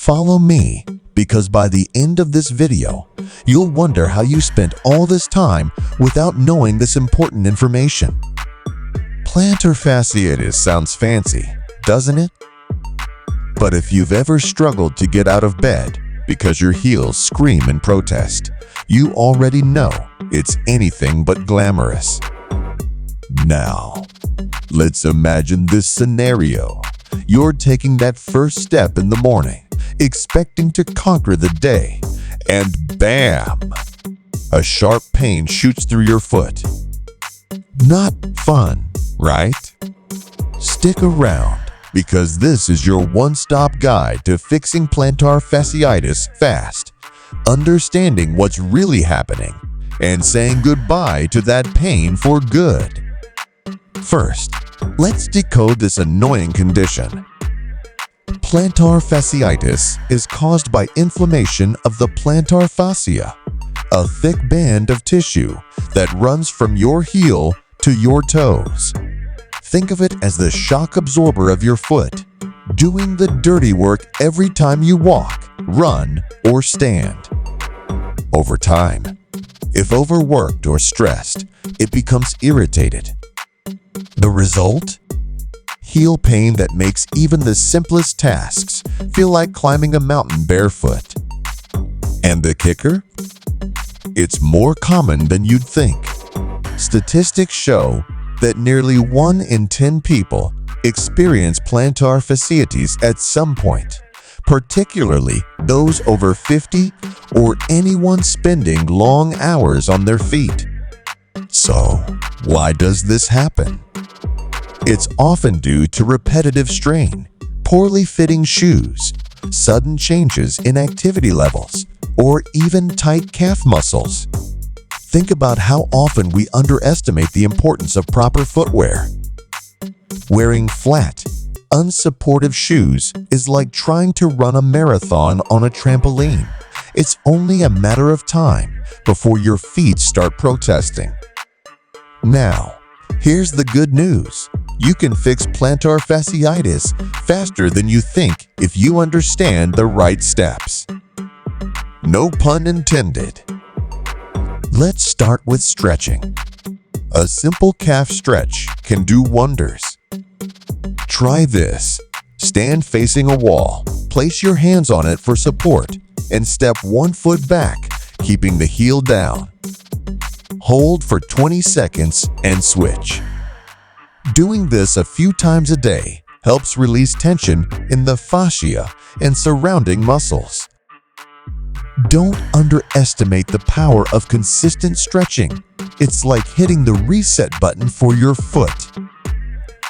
Follow me, because by the end of this video, you'll wonder how you spent all this time without knowing this important information. Plantar fasciitis sounds fancy, doesn't it? But if you've ever struggled to get out of bed because your heels scream in protest, you already know it's anything but glamorous. Now, let's imagine this scenario. You're taking that first step in the morning, expecting to conquer the day, and bam! A sharp pain shoots through your foot. Not fun, right? Stick around, because this is your one-stop guide to fixing plantar fasciitis fast, understanding what's really happening, and saying goodbye to that pain for good. First, let's decode this annoying condition. Plantar fasciitis is caused by inflammation of the plantar fascia, a thick band of tissue that runs from your heel to your toes. Think of it as the shock absorber of your foot, doing the dirty work every time you walk, run, or stand. Over time, if overworked or stressed, it becomes irritated. The result? Heel pain that makes even the simplest tasks feel like climbing a mountain barefoot. And the kicker? It's more common than you'd think. Statistics show that nearly 1 in 10 people experience plantar fasciitis at some point, particularly those over 50 or anyone spending long hours on their feet. So, why does this happen? It's often due to repetitive strain, poorly fitting shoes, sudden changes in activity levels, or even tight calf muscles. Think about how often we underestimate the importance of proper footwear. Wearing flat, unsupportive shoes is like trying to run a marathon on a trampoline. It's only a matter of time before your feet start protesting. Now, here's the good news. You can fix plantar fasciitis faster than you think if you understand the right steps. No pun intended. Let's start with stretching. A simple calf stretch can do wonders. Try this. Stand facing a wall, place your hands on it for support, and step 1 foot back, keeping the heel down. Hold for 20 seconds and switch. Doing this a few times a day helps release tension in the fascia and surrounding muscles. Don't underestimate the power of consistent stretching. It's like hitting the reset button for your foot.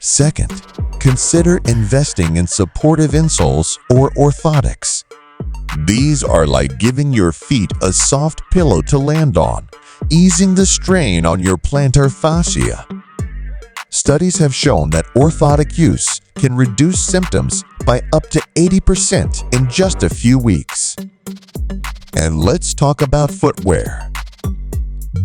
Second, consider investing in supportive insoles or orthotics. These are like giving your feet a soft pillow to land on, easing the strain on your plantar fascia. Studies have shown that orthotic use can reduce symptoms by up to 80% in just a few weeks. And let's talk about footwear.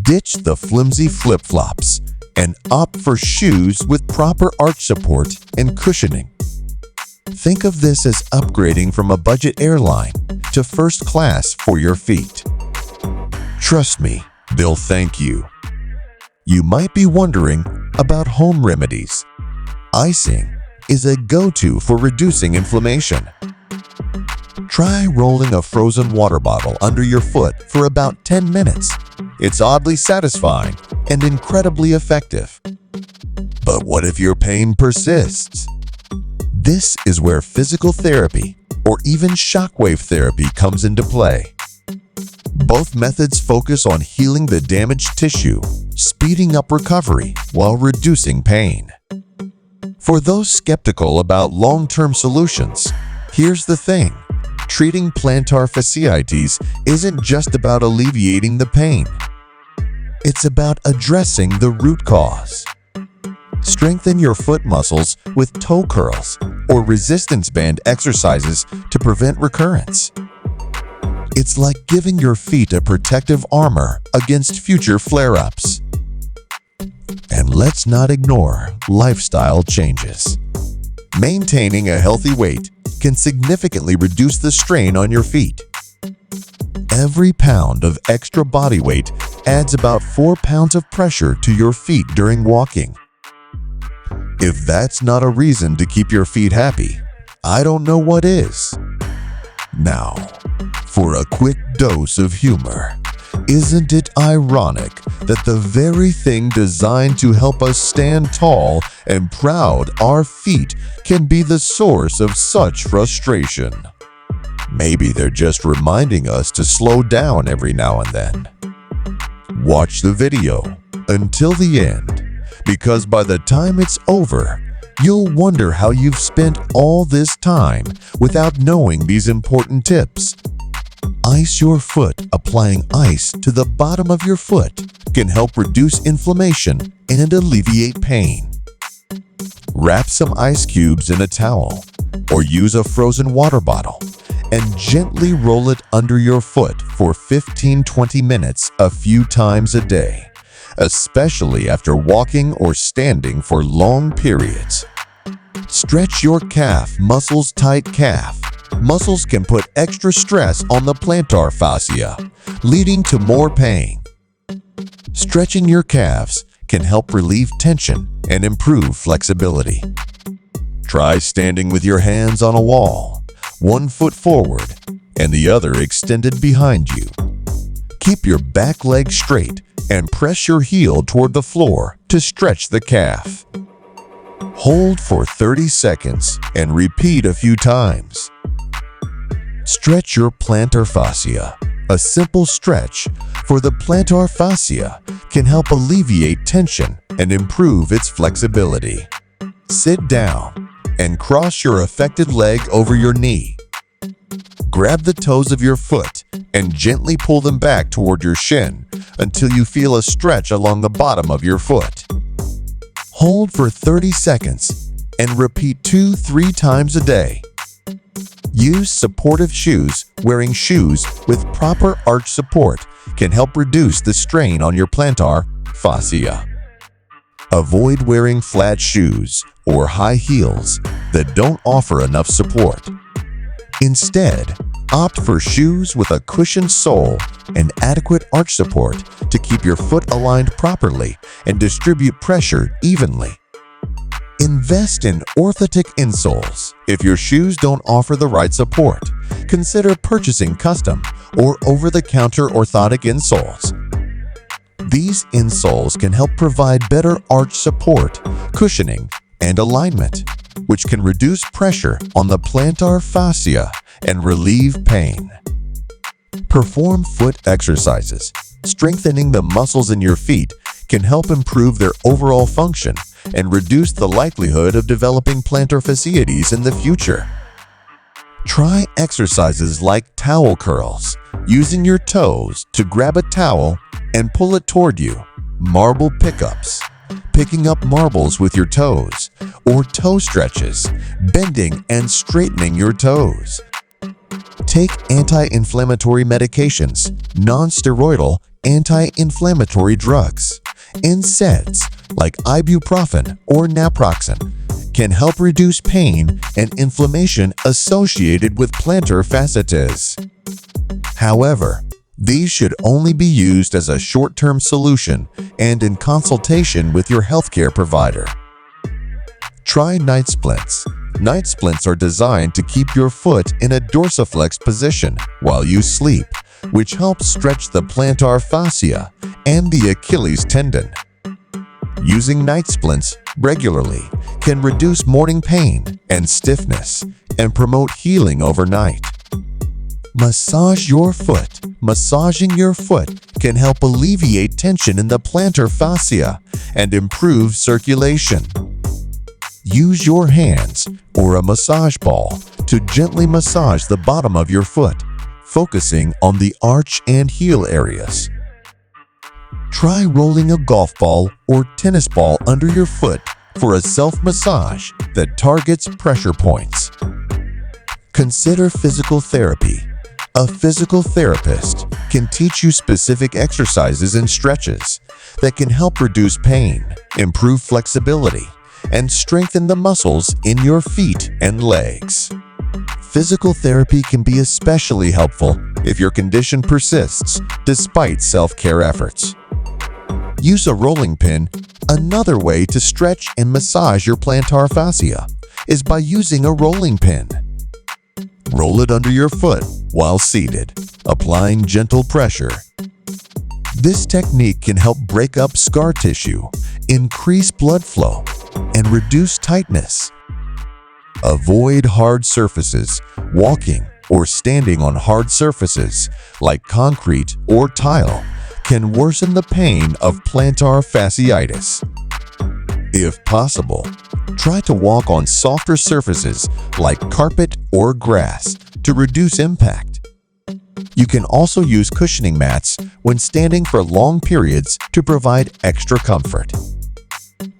Ditch the flimsy flip-flops and opt for shoes with proper arch support and cushioning. Think of this as upgrading from a budget airline to first class for your feet. Trust me, they'll thank you. You might be wondering about home remedies. Icing is a go-to for reducing inflammation. Try rolling a frozen water bottle under your foot for about 10 minutes. It's oddly satisfying and incredibly effective. But what if your pain persists? This is where physical therapy or even shockwave therapy comes into play. Both methods focus on healing the damaged tissue, speeding up recovery while reducing pain. For those skeptical about long-term solutions, here's the thing. Treating plantar fasciitis isn't just about alleviating the pain. It's about addressing the root cause. Strengthen your foot muscles with toe curls or resistance band exercises to prevent recurrence. It's like giving your feet a protective armor against future flare-ups. And let's not ignore lifestyle changes. Maintaining a healthy weight can significantly reduce the strain on your feet. Every pound of extra body weight adds about 4 pounds of pressure to your feet during walking. If that's not a reason to keep your feet happy, I don't know what is. Now, for a quick dose of humor. Isn't it ironic that the very thing designed to help us stand tall and proud, our feet, can be the source of such frustration? Maybe they're just reminding us to slow down every now and then. Watch the video until the end, because by the time it's over, you'll wonder how you've spent all this time without knowing these important tips. Ice your foot. Applying ice to the bottom of your foot can help reduce inflammation and alleviate pain. Wrap some ice cubes in a towel or use a frozen water bottle and gently roll it under your foot for 15-20 minutes a few times a day, especially after walking or standing for long periods. Stretch your calf muscles. Tight calf muscles can put extra stress on the plantar fascia, leading to more pain. Stretching your calves can help relieve tension and improve flexibility. Try standing with your hands on a wall, one foot forward and the other extended behind you. Keep your back leg straight and press your heel toward the floor to stretch the calf. Hold for 30 seconds and repeat a few times. Stretch your plantar fascia. A simple stretch for the plantar fascia can help alleviate tension and improve its flexibility. Sit down and cross your affected leg over your knee. Grab the toes of your foot and gently pull them back toward your shin until you feel a stretch along the bottom of your foot. Hold for 30 seconds and repeat 2-3 times a day. Use supportive shoes. Wearing shoes with proper arch support can help reduce the strain on your plantar fascia. Avoid wearing flat shoes or high heels that don't offer enough support. Instead, opt for shoes with a cushioned sole and adequate arch support to keep your foot aligned properly and distribute pressure evenly. Invest in orthotic insoles. If your shoes don't offer the right support, consider purchasing custom or over-the-counter orthotic insoles. These insoles can help provide better arch support, cushioning, and alignment, which can reduce pressure on the plantar fascia and relieve pain. Perform foot exercises. Strengthening the muscles in your feet can help improve their overall function and reduce the likelihood of developing plantar fasciitis in the future. Try exercises like towel curls, using your toes to grab a towel and pull it toward you, marble pickups, picking up marbles with your toes, or toe stretches, bending and straightening your toes. Take anti-inflammatory medications, non-steroidal anti-inflammatory drugs. NSAIDs like ibuprofen or naproxen can help reduce pain and inflammation associated with plantar fasciitis. However, these should only be used as a short-term solution and in consultation with your healthcare provider. Try night splints. Night splints are designed to keep your foot in a dorsiflex position while you sleep, which helps stretch the plantar fascia and the Achilles tendon. Using night splints regularly can reduce morning pain and stiffness and promote healing overnight. Massage your foot. Massaging your foot can help alleviate tension in the plantar fascia and improve circulation. Use your hands or a massage ball to gently massage the bottom of your foot, focusing on the arch and heel areas. Try rolling a golf ball or tennis ball under your foot for a self-massage that targets pressure points. Consider physical therapy. A physical therapist can teach you specific exercises and stretches that can help reduce pain, improve flexibility, and strengthen the muscles in your feet and legs. Physical therapy can be especially helpful if your condition persists despite self-care efforts. Use a rolling pin. Another way to stretch and massage your plantar fascia is by using a rolling pin. Roll it under your foot while seated, applying gentle pressure. This technique can help break up scar tissue, increase blood flow, and reduce tightness. Avoid hard surfaces. Walking or standing on hard surfaces like concrete or tile can worsen the pain of plantar fasciitis. If possible, try to walk on softer surfaces like carpet or grass to reduce impact. You can also use cushioning mats when standing for long periods to provide extra comfort.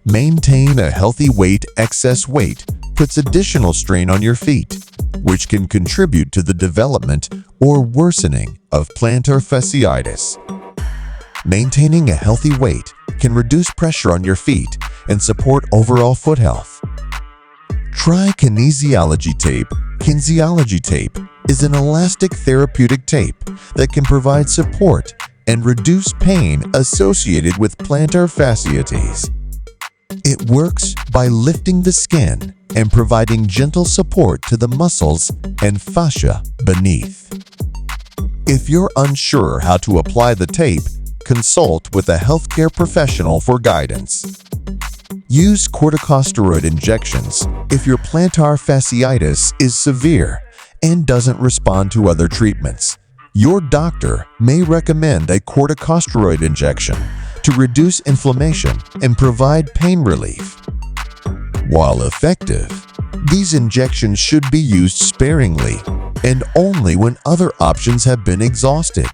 Maintain a healthy weight. Excess weight puts additional strain on your feet, which can contribute to the development or worsening of plantar fasciitis. Maintaining a healthy weight can reduce pressure on your feet and support overall foot health. Try kinesiology tape. Kinesiology tape is an elastic therapeutic tape that can provide support and reduce pain associated with plantar fasciitis. It works by lifting the skin and providing gentle support to the muscles and fascia beneath. If you're unsure how to apply the tape, consult with a healthcare professional for guidance. Use corticosteroid injections if your plantar fasciitis is severe and doesn't respond to other treatments. Your doctor may recommend a corticosteroid injection to reduce inflammation and provide pain relief. While effective, these injections should be used sparingly and only when other options have been exhausted.